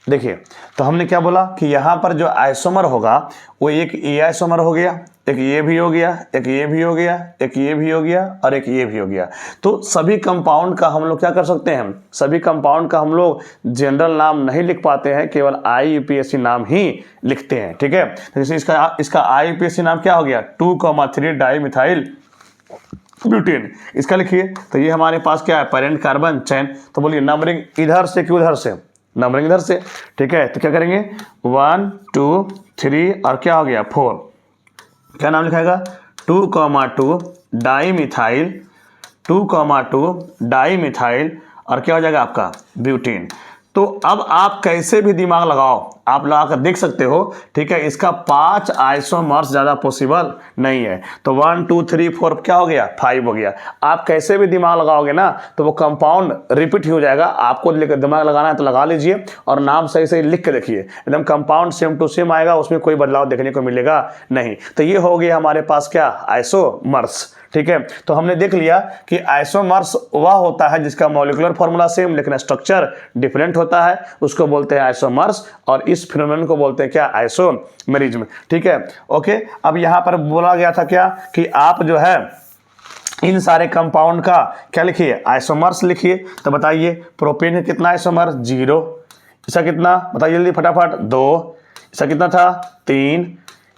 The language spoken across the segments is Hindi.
देखिए, तो हमने क्या बोला कि यहाँ पर जो आइसोमर होगा वो एक ये आइसोमर हो गया, एक ये भी हो गया, एक ये भी हो गया, एक ये भी हो गया और एक ये भी हो गया। तो सभी कंपाउंड का हम लोग क्या कर सकते हैं, सभी कंपाउंड का हम लोग जनरल नाम नहीं लिख पाते हैं, केवल IUPAC नाम ही लिखते हैं। ठीक है, तो जैसे इसका IUPAC नाम क्या हो गया, 2,3 डाईमिथाइल ब्यूटेन। इसका लिखिए, तो ये हमारे पास क्या है, पेरेंट कार्बन चेन। तो बोलिए नंबरिंग इधर से कि उधर से, नंबरिंग इधर से। ठीक है, तो क्या करेंगे 1 2 3 और क्या हो गया 4, क्या नाम लिखाएगा 2,2 डाईमिथाइल, 2,2 डाईमिथाइल और क्या हो जाएगा आपका ब्यूटेन। तो अब आप कैसे भी दिमाग लगाओ, आप लगा कर देख सकते हो। ठीक है, इसका 5 आइसोमर्स ज़्यादा पॉसिबल नहीं है। तो 1 2 3 4 क्या हो गया 5 हो गया। आप कैसे भी दिमाग लगाओगे ना तो वो कंपाउंड रिपीट हो जाएगा। आपको दिमाग लगाना है तो लगा लीजिए और नाम सही सही लिख के देखिए, एकदम कंपाउंड सेम टू सेम आएगा, उसमें कोई बदलाव देखने को मिलेगा नहीं। तो ये हो गया हमारे पास क्या, आइसोमर्स। ठीक है, तो हमने देख लिया कि आइसोमर्स वह होता है जिसका मॉलिक्यूलर फॉर्मूला सेम लेकिन स्ट्रक्चर डिफरेंट होता है, उसको बोलते हैं आइसोमर्स। और इस फिनोमेनन को बोलते हैं क्या, आइसोमेरिज्म। ठीक है, ओके। अब यहाँ पर बोला गया था क्या कि आप जो है इन सारे कंपाउंड का क्या लिखिए, आइसोमर्स लिखिए। तो बताइए प्रोपेन का कितना आइसोमर 0, इसका कितना बताइए जल्दी फटाफट 2, इसका कितना था 3,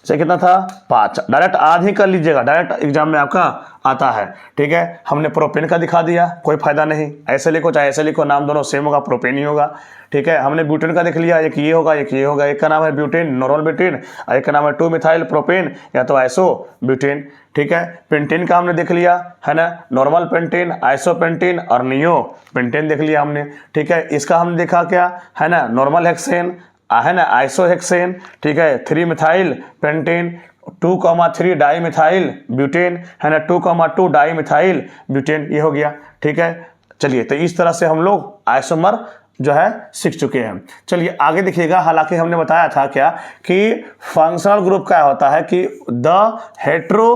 इसका कितना था 5। डायरेक्ट आध ही कर लीजिएगा, डायरेक्ट एग्जाम में आपका आता है। ठीक है, हमने प्रोपेन का दिखा दिया, कोई फायदा नहीं, ऐसे लिखो चाहे ऐसे लिखो, नाम दोनों सेम होगा, प्रोपेन ही होगा। ठीक है, हमने ब्यूटेन का देख लिया, एक ये होगा एक ये होगा, एक का नाम है ब्यूटेन नॉर्मल ब्यूटेन, एक का नाम है 2 मिथाइल प्रोपेन या तो आइसो ब्यूटेन। ठीक है, पेंटेन का हमने देख लिया है ना, नॉर्मल पेंटेन, आइसो पेंटेन और नियो पेंटेन देख लिया हमने। ठीक है, इसका हमने देखा क्या है ना, नॉर्मल हेक्सेन है ना, आइसोहेक्सेन। ठीक है, 3 मिथाइल पेंटेन, 2,3 डाईमिथाइल ब्यूटेन है ना, 2,2 डाईमिथाइल ब्यूटेन, ये हो गया। ठीक है, चलिए तो इस तरह से हम लोग आइसोमर जो है सीख चुके हैं। चलिए आगे देखिएगा, हालांकि हमने बताया था क्या कि फंक्शनल ग्रुप क्या होता है कि the hetero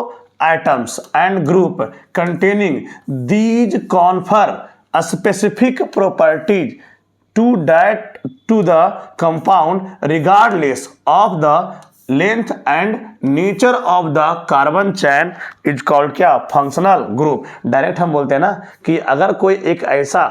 atoms and group containing these confer specific properties to the compound regardless of the length and nature of the carbon chain is called क्या, फंक्शनल ग्रुप। डायरेक्ट हम बोलते हैं ना कि अगर कोई एक ऐसा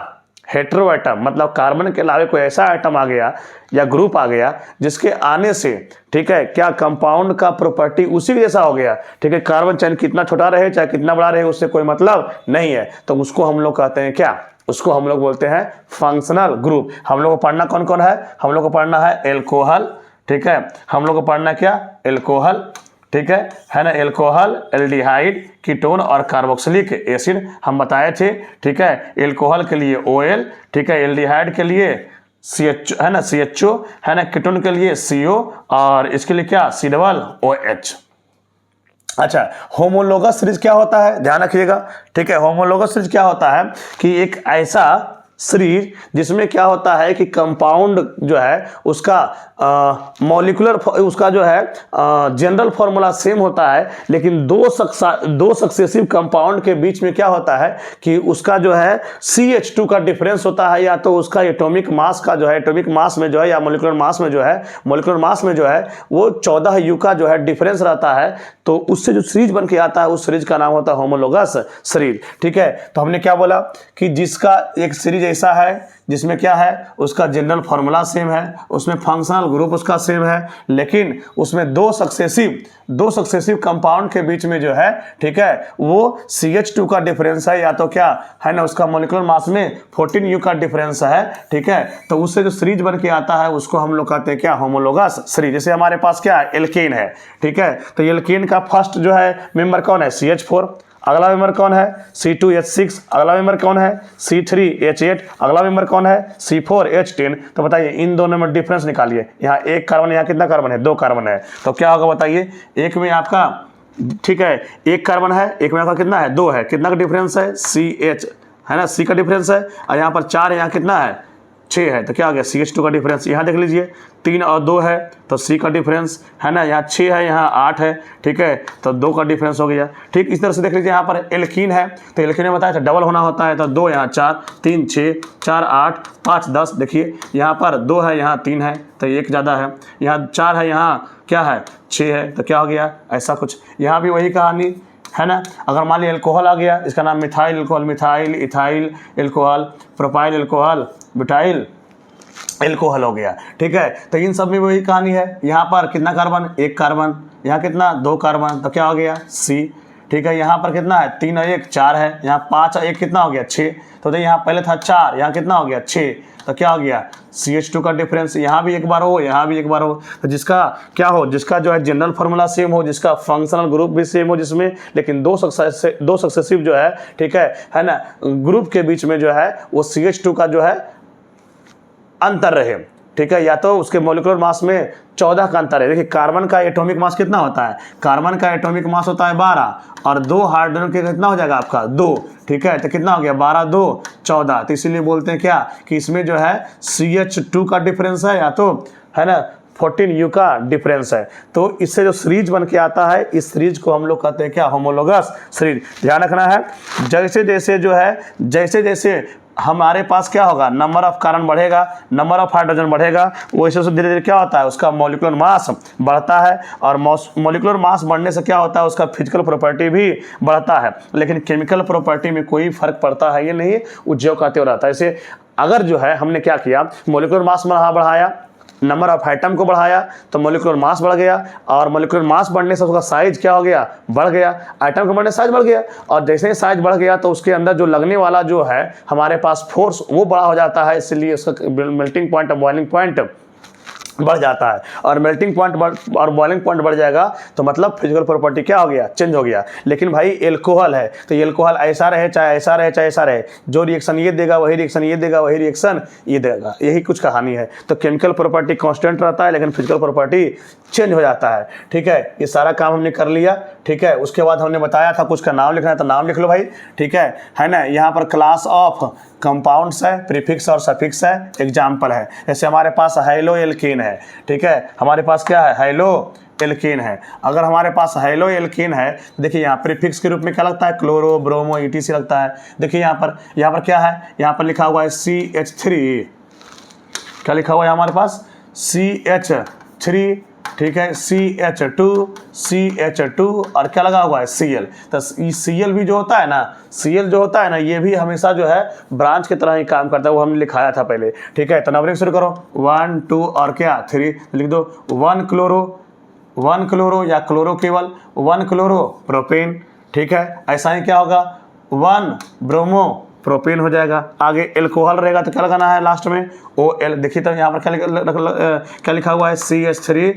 हेटेरो एटम मतलब कार्बन के अलावा कोई ऐसा एटम आ गया या ग्रुप आ गया जिसके आने से ठीक है क्या कंपाउंड का प्रॉपर्टी उसी जैसा हो गया। ठीक है, कार्बन चेन कितना छोटा रहे चाहे कितना बड़ा रहे उससे कोई मतलब नहीं है, तो उसको हम लोग कहते हैं क्या, उसको हम लोग बोलते हैं फंक्शनल ग्रुप। हम लोग को पढ़ना कौन कौन है, हम लोग को पढ़ना है एल्कोहल। ठीक है, हम लोग को पढ़ना क्या, एल्कोहल। ठीक है ना, एल्कोहल, एल्डिहाइड, कीटोन और कार्बोक्सिलिक एसिड हम बताए थे। ठीक है, एल्कोहल के लिए OL, ठीक है, एल्डिहाइड के लिए CH है ना, CHO है ना, कीटोन के लिए CO और इसके लिए क्या COOH। अच्छा, होमोलोगस सीरीज क्या होता है, ध्यान रखिएगा। ठीक है, होमोलोगस सीरीज क्या होता है कि एक ऐसा सीरीज जिसमें क्या होता है कि कंपाउंड जो है उसका मॉलिक्यूलर उसका जो है जनरल फॉर्मूला सेम होता है, लेकिन दो सक्सेसिव कंपाउंड के बीच में क्या होता है कि उसका जो है CH2 का डिफरेंस होता है, या तो उसका एटॉमिक मास का जो है, एटॉमिक मास में जो है या मोलिकुलर मास में जो है, मोलिकुलर मास में जो है वो 14 U का जो है डिफरेंस रहता है। तो उससे जो सीरीज बन के आता है उस सीरीज का नाम होता है होमोलोगस सीरीज। ठीक है, तो हमने क्या बोला कि जिसका एक सीरीज ऐसा है जिसमें क्या है उसका जनरल फार्मूला सेम है, उसमें फंक्शनल ग्रुप उसका सेम है, लेकिन उसमें दो सक्सेसिव कंपाउंड के बीच में जो है ठीक है वो CH2 का डिफरेंस है, या तो क्या है ना उसका मॉलिक्यूलर मास में 14 U का डिफरेंस है। ठीक है, तो उससे जो सीरीज बन के आता है उसको हम लोग कहते हैं क्या, होमोलोगस सीरीज। जैसे हमारे पास क्या है एल्केन है। ठीक है, तो एल्केन का फर्स्ट जो है मेंबर कौन है, CH4। अगला मेंबर कौन है, C2H6। अगला मेंबर कौन है, C3H8। अगला मेंबर कौन है, C4H10। तो बताइए इन दोनों में डिफरेंस निकालिए, यहाँ एक कार्बन, यहाँ कितना कार्बन है, 2 कार्बन है, तो क्या होगा बताइए, एक में आपका ठीक है 1 कार्बन है, एक में आपका कितना है 2 है, कितना का डिफरेंस है, CH है ना, C का डिफरेंस है, और यहाँ पर 4 है, यहाँ कितना है 6 है तो क्या हो गया CH2 का डिफरेंस। यहाँ देख लीजिए 3 और 2 है तो C का डिफरेंस है ना, यहाँ 6 है यहाँ 8 है, ठीक है, तो 2 का डिफरेंस हो गया। ठीक इस तरह से देख लीजिए यहाँ पर एल्कीन है तो एल्कीन में बताया था डबल होना होता है, तो 2 यहाँ 4, 3 6, 4 8, 5 10। देखिए यहाँ पर 2 है यहाँ 3 है तो 1 ज़्यादा है, यहाँ 4 है यहाँ क्या है 6 है तो क्या हो गया ऐसा कुछ। यहाँ भी वही कहानी है ना। अगर मान लीजिए एल्कोहल आ गया, इसका नाम methyl alcohol, methyl ethyl alcohol, propyl alcohol, butyl alcohol हो गया। ठीक है, तो इन सब में वही कहानी है। यहाँ पर कितना कार्बन, 1 कार्बन, यहाँ कितना 2 कार्बन तो क्या हो गया C। ठीक है, यहाँ पर कितना है 3 और 1 4 है, यहाँ 5 और 1 कितना हो गया 6, तो यहाँ पहले था 4 यहाँ कितना हो गया 6 तो क्या हो गया CH2 का डिफरेंस। यहाँ भी एक बार हो यहाँ भी एक बार हो, तो जिसका क्या हो, जिसका जो है जनरल फार्मूला सेम हो, जिसका फंक्शनल ग्रुप भी सेम हो, जिसमें लेकिन दो सक्सेसिव जो है, ठीक है ना, ग्रुप के बीच में जो है वो CH2 का जो है अंतर रहे। ठीक है, या तो उसके मॉलिक्यूलर मास में 14 का अंतर है। देखिए कार्बन का एटॉमिक मास कितना होता है, कार्बन का एटॉमिक मास होता है 12 और 2 हाइड्रोजन के कितना हो जाएगा आपका 2। ठीक है, तो कितना हो गया 12 2 14, तो इसीलिए बोलते हैं क्या कि इसमें जो है CH2 का डिफरेंस है या तो है ना 14U का डिफरेंस है। तो इससे जो सीरीज बन के आता है, इस सीरीज को हम लोग कहते हैं क्या, होमोलोगस सीरीज। ध्यान रखना है, जैसे जैसे जो है जैसे जैसे हमारे पास क्या होगा, नंबर ऑफ कार्बन बढ़ेगा, नंबर ऑफ हाइड्रोजन बढ़ेगा, वैसे धीरे धीरे क्या होता है उसका मॉलिक्यूलर मास बढ़ता है। और मॉलिक्यूलर मास बढ़ने से क्या होता है उसका फिजिकल प्रॉपर्टी भी बढ़ता है, लेकिन केमिकल प्रॉपर्टी में कोई फर्क पड़ता है ये नहीं, वो ज्यों का त्यों रहता है। ऐसे अगर जो है हमने क्या किया, मॉलिक्यूलर मास बढ़ाया, नंबर ऑफ आइटम को बढ़ाया तो मॉलिक्यूलर मास बढ़ गया, और मॉलिक्यूलर मास बढ़ने से उसका साइज क्या हो गया, बढ़ गया, आइटम के बढ़ने से साइज बढ़ गया, और जैसे ही साइज बढ़ गया तो उसके अंदर जो लगने वाला जो है हमारे पास फोर्स वो बड़ा हो जाता है, इसलिए उसका मेल्टिंग पॉइंट और बॉइलिंग पॉइंट बढ़ जाता है। और मेल्टिंग पॉइंट और बॉइलिंग पॉइंट बढ़ जाएगा तो मतलब फिजिकल प्रॉपर्टी क्या हो गया, चेंज हो गया। लेकिन भाई एल्कोहल है तो एल्कोहल ऐसा रहे चाहे ऐसा रहे चाहे ऐसा रहे, जो रिएक्शन ये देगा वही रिएक्शन ये देगा, वही रिएक्शन ये देगा, यही कुछ कहानी है। तो केमिकल प्रॉपर्टी कांस्टेंट रहता है लेकिन फिजिकल प्रॉपर्टी चेंज हो जाता है। ठीक है, ये सारा काम हमने कर लिया। ठीक है, उसके बाद हमने बताया था कुछ का नाम लिखना है तो नाम लिख लो भाई। ठीक है ना, यहाँ पर क्लास ऑफ कंपाउंड्स है, प्रीफिक्स और सफिक्स है, एग्जाम्पल है। जैसे हमारे पास हाइलो एल्कीन है, ठीक है, हमारे पास क्या है हाइलो एल्कीन है। अगर हमारे पास हाइलो एल्कीन है, देखिए यहाँ प्रीफिक्स के रूप में क्या लगता है, क्लोरो ब्रोमो ETC लगता है। देखिए यहाँ पर क्या है, यहाँ पर लिखा हुआ है CH3, क्या लिखा हुआ है हमारे पास CH3, ठीक है, CH2 और क्या लगा हुआ है Cl। तो Cl भी जो होता है ना, Cl जो होता है ना, ये भी हमेशा जो है ब्रांच की तरह ही काम करता है, वो हमने लिखाया था पहले। ठीक है, तो नंबरिंग शुरू करो 1 2 और क्या 3, लिख दो 1 क्लोरो या क्लोरो केवल 1 क्लोरो प्रोपेन। ठीक है, ऐसा ही क्या होगा 1 ब्रोमो प्रोपेन हो जाएगा। आगे एल्कोहल रहेगा तो क्या लगाना है लास्ट में OL। देखिए तो यहाँ पर क्या लिखा हुआ है CH3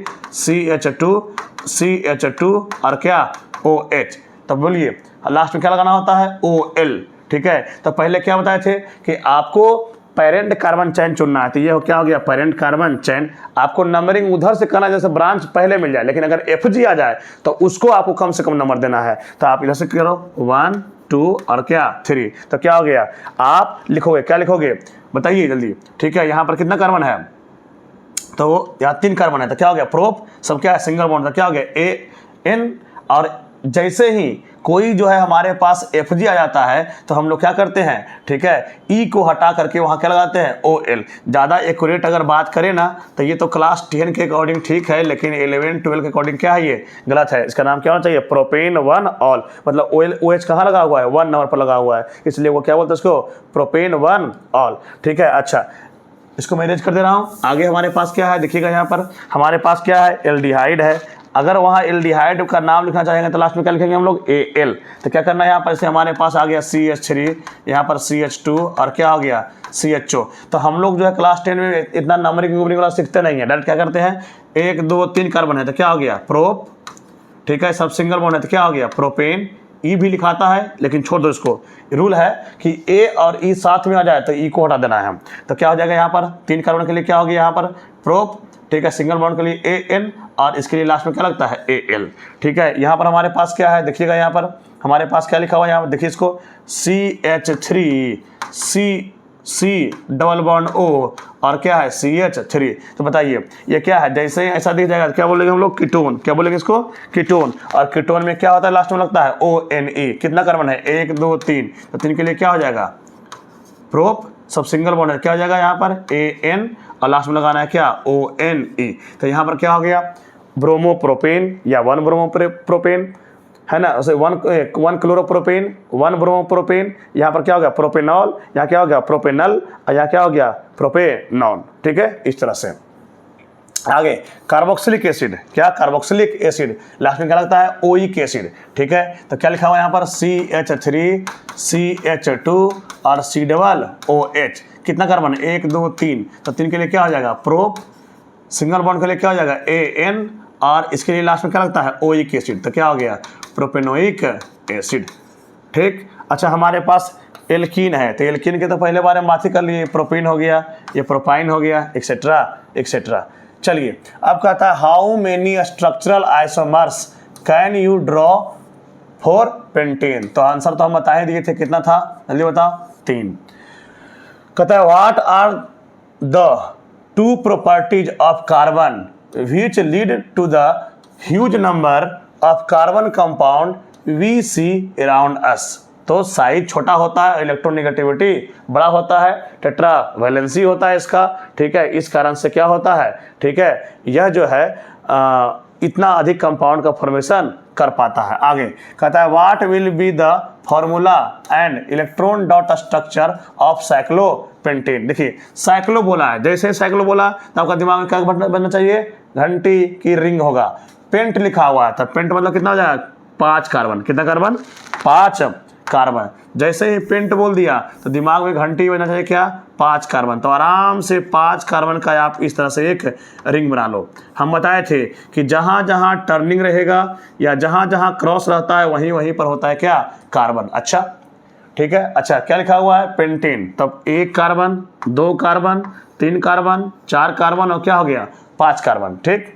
CH2 और क्या OH। तो बोलिए लास्ट में क्या लगाना होता है OL। ठीक है, तो पहले क्या बताए थे कि आपको पेरेंट कार्बन चेन चुनना है, तो ये क्या हो गया पेरेंट कार्बन चेन। आपको नंबरिंग उधर से करना है जैसे ब्रांच पहले मिल जाए, लेकिन अगर FG आ जाए तो उसको आपको कम से कम नंबर देना है। तो आप इधर से करो 1 2 और क्या 3, तो क्या हो गया आप लिखोगे, क्या लिखोगे बताइए जल्दी। ठीक है, यहाँ पर कितना कार्बन है, तो यहाँ 3 कार्बन है, तो क्या हो गया प्रोप, सब क्या है सिंगल बॉन्ड, तो क्या हो गया AN। और जैसे ही कोई जो है हमारे पास FG आ जाता है तो हम लोग क्या करते हैं, ठीक है, E को हटा करके वहाँ क्या लगाते हैं OL। ज़्यादा एक्यूरेट अगर बात करें ना तो ये तो क्लास 10 के अकॉर्डिंग ठीक है, लेकिन 11 12 के अकॉर्डिंग क्या है ये गलत है। इसका नाम क्या होना चाहिए प्रोपेन 1 ऑल, मतलब OH कहाँ लगा हुआ है 1 नंबर पर लगा हुआ है, इसलिए वो क्या बोलते हैं उसको प्रोपेन 1 ऑल। ठीक है, अच्छा इसको मैं अरेंज कर दे रहा हूँ। आगे हमारे पास क्या है देखिएगा, यहाँ पर हमारे पास क्या है एल्डिहाइड है। अगर वहाँ एल्डिहाइड का नाम लिखना चाहेंगे तो लास्ट में क्या लिखेंगे हम लोग AL। तो क्या करना है यहाँ पर, से हमारे पास आ गया CH3, यहाँ पर CH2 और क्या हो गया CHO। तो हम लोग जो है क्लास 10 में इतना नंबरिंग वाला सीखते नहीं है, डायरेक्ट क्या करते हैं 1 2 3 कार्बन है तो क्या हो गया प्रोप। ठीक है, सब सिंगल बॉन्ड है तो क्या हो गया प्रोपेन। E भी लिखाता है लेकिन छोड़ दो इसको, रूल है कि A और E साथ में आ जाए तो E को हटा देना है हम। तो क्या हो जाएगा यहाँ पर 3 कार्बन के लिए क्या हो गया यहाँ पर प्रोप। ठीक है, सिंगल बॉन्ड के लिए AN और इसके लिए लास्ट में क्या लगता है AL। ठीक है, यहाँ पर हमारे पास क्या है देखिएगा, यहाँ पर हमारे पास क्या लिखा हुआ है, यहाँ पर देखिए इसको CH3 C double bond O और क्या है CH3। तो बताइए ये क्या है, जैसे ही ऐसा दिख जाएगा क्या बोलेंगे हम लोग, कीटोन। क्या बोलेंगे इसको, कीटोन। और कीटोन में क्या होता है, लास्ट में लगता है ONE। कितना कार्बन है, 1 2 3, तो 3 के लिए क्या हो जाएगा, प्रोप, सब सिंगल बॉन्ड है, क्या हो जाएगा यहाँ पर AN और लास्ट में लगाना है क्या ONE। तो यहाँ पर क्या हो गया, ब्रोमोप्रोपेन या 1 ब्रोमोप्रोपेन है ना, उसे 1 क्लोरोप्रोपेन 1 ब्रोमोप्रोपेन। यहाँ पर क्या हो गया प्रोपेनॉल, यहाँ क्या हो गया प्रोपेनल, और यहाँ क्या हो गया प्रोपेनॉन। ठीक है, इस तरह से। आगे कार्बोक्सिलिक एसिड, क्या कार्बोक्सिलिक एसिड, लास्ट में क्या लगता है ओइक एसिड। ठीक है, तो क्या लिखा हुआ है यहाँ पर CH3 CH2 और C डबल OH। कितना कार्बन, 1 2 3, तो 3 के लिए क्या हो जाएगा प्रोप, सिंगल बॉन्ड के लिए क्या हो जाएगा AN, और इसके लिए लास्ट में क्या लगता है ओइक एसिड, तो क्या हो गया प्रोपेनोइक एसिड। ठीक, अच्छा हमारे पास एल्कीन है, तो एल्कीन के तो पहले बार में बात ही कर लिए, प्रोपीन हो गया, ये प्रोपाइन हो गया, एक्सेट्रा एक्सेट्रा। चलिए अब कहता है how many structural isomers can you draw for pentane. तो आंसर तो हम बता ही दिए थे, कितना था जल्दी बताओ, 3। कहता है what are the 2 properties of carbon which lead to the huge number of carbon compound we see around us। तो साइज छोटा होता है, इलेक्ट्रोनेगेटिविटी बड़ा होता है, टेट्रा वैलेंसी होता है इसका। ठीक है, इस कारण से क्या होता है, ठीक है, यह जो है इतना अधिक कंपाउंड का फॉर्मेशन कर पाता है। आगे कहता है what will be the formula and electron dot structure of cyclopentane. देखिए साइक्लो बोला है, जैसे साइक्लो बोला तो आपका दिमाग में क्या बनना चाहिए, घंटी की रिंग होगा। पेंट लिखा हुआ है तो पेंट मतलब कितना हो जाएगा 5 कार्बन, कितना कार्बन 5 कार्बन। जैसे ही पेंट बोल दिया तो दिमाग में घंटी बनना चाहिए क्या 5 कार्बन। तो आराम से 5 कार्बन का आप इस तरह से एक रिंग बना लो। हम बताए थे कि जहाँ जहाँ टर्निंग रहेगा या जहाँ जहाँ क्रॉस रहता है वहीं वहीं पर होता है क्या कार्बन। अच्छा ठीक है, अच्छा क्या लिखा हुआ है पेंटेन, तब 1 कार्बन 2 कार्बन 3 कार्बन 4 कार्बन और क्या हो गया 5 कार्बन। ठीक,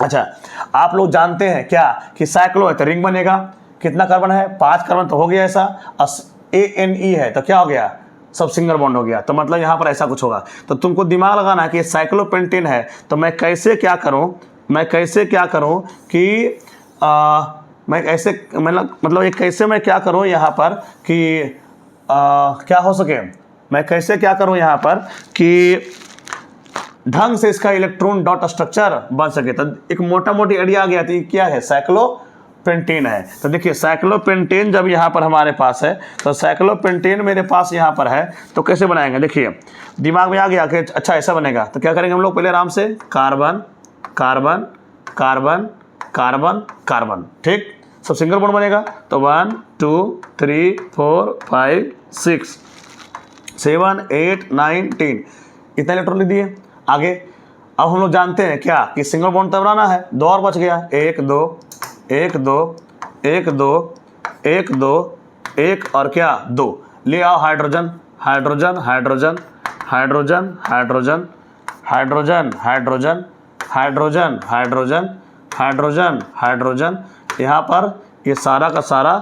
अच्छा आप लोग जानते हैं क्या कि साइक्लो है तो रिंग बनेगा, कितना कार्बन है 5 कार्बन तो हो गया ऐसा, ANE है तो क्या हो गया सब सिंगल बॉन्ड हो गया। तो मतलब यहाँ पर ऐसा कुछ होगा। तो तुमको दिमाग लगाना है कि साइक्लोपेंटेन है तो मैं कैसे क्या करूँ, कि मैं ऐसे मतलब ये कैसे मैं क्या करूँ यहाँ पर कि क्या हो सके, मैं कैसे क्या करूँ यहाँ पर कि ढंग से इसका इलेक्ट्रॉन डॉट स्ट्रक्चर बन सके। तो एक मोटा मोटी आइडिया आ गया थी क्या है साइक्लोपेंटेन है। तो देखिए साइक्लोपेंटेन जब यहाँ पर हमारे पास है तो साइक्लोपेंटेन मेरे पास यहाँ पर है तो कैसे बनाएंगे, देखिए दिमाग में आ गया कि अच्छा ऐसा बनेगा। तो क्या करेंगे हम लोग पहले आराम से carbon carbon carbon carbon carbon, ठीक सब सिंगल बॉन्ड बनेगा। तो 1 2 3 4 5 6 7 8 9 10 इतना इलेक्ट्रॉन लिख दिए। आगे अब हम लोग जानते हैं क्या कि सिंगल बॉन्ड तब बनाना है, 2 और बच गया 1 2 1 2 1 2 1 2 1 और क्या 2 ले आओ hydrogen hydrogen hydrogen hydrogen hydrogen hydrogen hydrogen hydrogen hydrogen hydrogen hydrogen, यहाँ पर ये सारा का सारा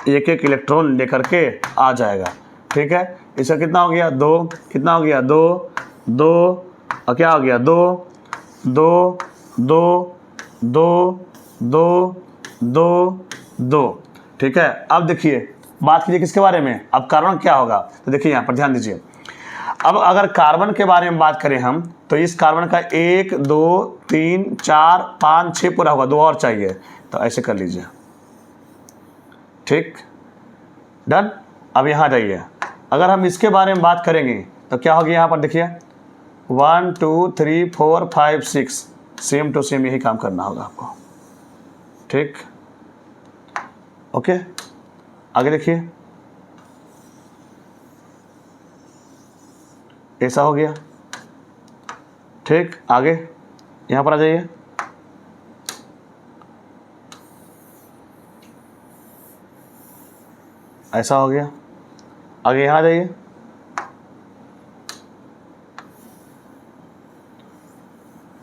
एक एक इलेक्ट्रॉन लेकर के आ जाएगा। ठीक है, इसका कितना हो गया 2, कितना हो गया 2 2 और क्या हो गया 2 2 2 2 2 2 2। ठीक है, अब देखिए बात कीजिए किसके बारे में, अब कार्बन क्या होगा। तो देखिए यहाँ पर ध्यान दीजिए, अब अगर कार्बन के बारे में बात करें हम तो इस कार्बन का 1 2 3 4 5 6 पूरा होगा, 2 और चाहिए तो ऐसे कर लीजिए। ठीक डन। अब यहाँ जाइए, अगर हम इसके बारे में बात करेंगे तो क्या होगी यहाँ पर देखिए 1 2 3 4 5 6 सेम टू सेम यही काम करना होगा आपको। ठीक ओके, आगे देखिए ऐसा हो गया। ठीक, आगे यहाँ पर आ जाइए, ऐसा हो गया। आगे यहाँ आ जाइए,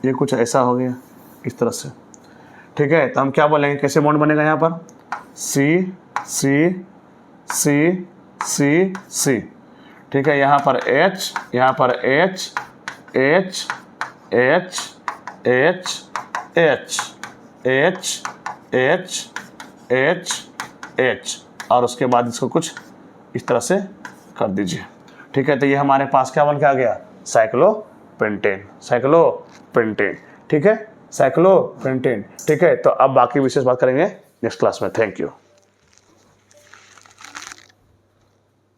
ये कुछ ऐसा हो गया इस तरह से। ठीक है, तो हम क्या बोलेंगे कैसे बॉन्ड बनेगा यहाँ पर C C C C C। ठीक है, यहाँ पर H, यहाँ पर H, H, H, H, H, H, H, H, H, और उसके बाद इसको कुछ इस तरह से कर दीजिए। ठीक है, तो ये हमारे पास क्या बन के आ गया, साइक्लोपेंटेन, साइक्लोपेंटेन। ठीक है, साइक्लोपेंटेन। ठीक है, तो अब बाकी विशेष बात करेंगे नेक्स्ट क्लास में। Thank you.